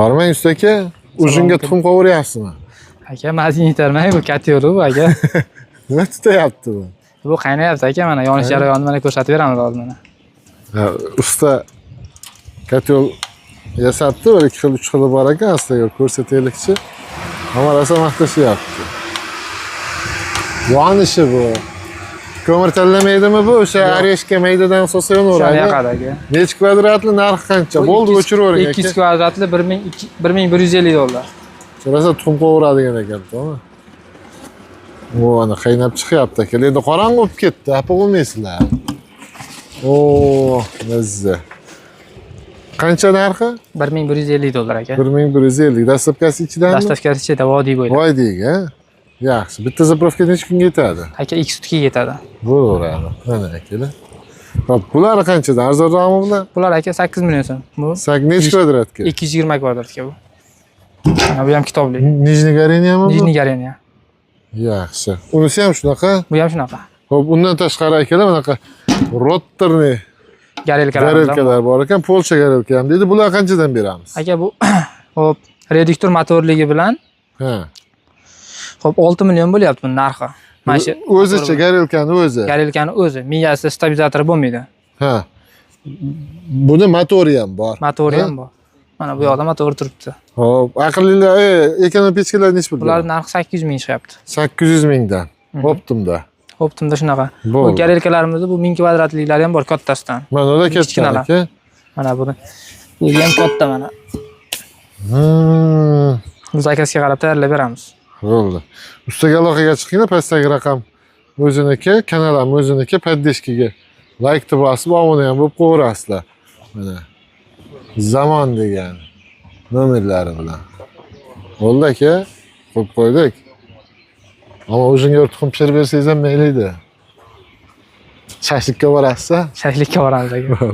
Qarmang usta aka, uzunga tuxum qovuryapsizmi? Aka, mazin yetarmay bu katyori bu aka. Nima tutyapti bu? Bu qaynayapti aka, mana yonish jarayonini mana ko'rsatib beramiz hozir mana. Ha, usta katyol yasabdi, bir 2 xil 3 xili bor ekan, sizlarga ko'rsataylikchi. Hamma rosa maqtashyapti. Yo'an ishi bu. Ko'mir tanlamaydimi bu? O'sha areshka maydadan so'sa yonaveradi. Shunday yoqadi aka. Necha kvadratli narxi qancha? Bo'ldi, o'chiravering aka. 200 kvadratli 1150 dollar. Rosa tuxum qovuradigan ekan, to'g'ri? O, ana qaynab chiqyapti aka. Endi qorong'i bo'lib ketdi, xafa bo'lmaysizlar. O, mazza. Qancha narxi? 1150 dollar aka. 1150. Dastlabkasi ichidanmi? Dastlabkasi ichida vodiy bo'ylab. Voydiyga. Yaxshi. Bitta zapravka necha kunga yetadi? Aka 2 sutkaga yetadi. Bo'laveradi. Mana akalar. Hop, bular qanchadan? Arzonroqmi bular? Bular aka 8 million so'm. Bu Necha kvadratga? 220 kvadratga bu. Mana bu ham kitobli. Nijniy Goreniyami bu? Nijniy Goreniya. Yaxshi. Unisi ham shunaqa? Bu ham shunaqa. Hop, undan tashqari akalar bunaqa rotterni garelkalar bor ekan, Polsha garelka ham deydi. Bular qanchadan beramiz? Aka bu hop, reduktor motorligi bilan Ha. hop 6 million bo'lyapti buning narxi. Mana shu o'zicha garelkani o'zi. Garelkani o'zi, miyasida stabilizatori bo'lmaydi. Ha. Buni motori ham bor. Motori ham bor. Mana bu yoqda motor turibdi. Hop, aqllilar, ekonom pechkalar necha pul? Bular narxi 800 ming chiqyapti. 800 mingdan. Optimda. Optimda shunaqa. Bu garelkalarimizda bu 1000 kvadratliklari ham bor kattasidan. Mana ular katta aka. Mana buni. Bu ham katta mana. Biz zakazga qarab tayyorlab beramiz. Bo'ldi. Ustaga aloqaga chiqinglar, pastdagi raqam o'ziniki, kanal ham o'ziniki, poddeshkaga like bosib, obuna ham bo'lib qo'yasizlar. Mana Zamon degan nomerlari bilan. Bo'ldi aka, qo'yib qo'ydik. Ammo o'zingga tuxum pishirib bersangiz ham mayli edi. Shashlikka borasiz-a? Shashlikka boramiz aka.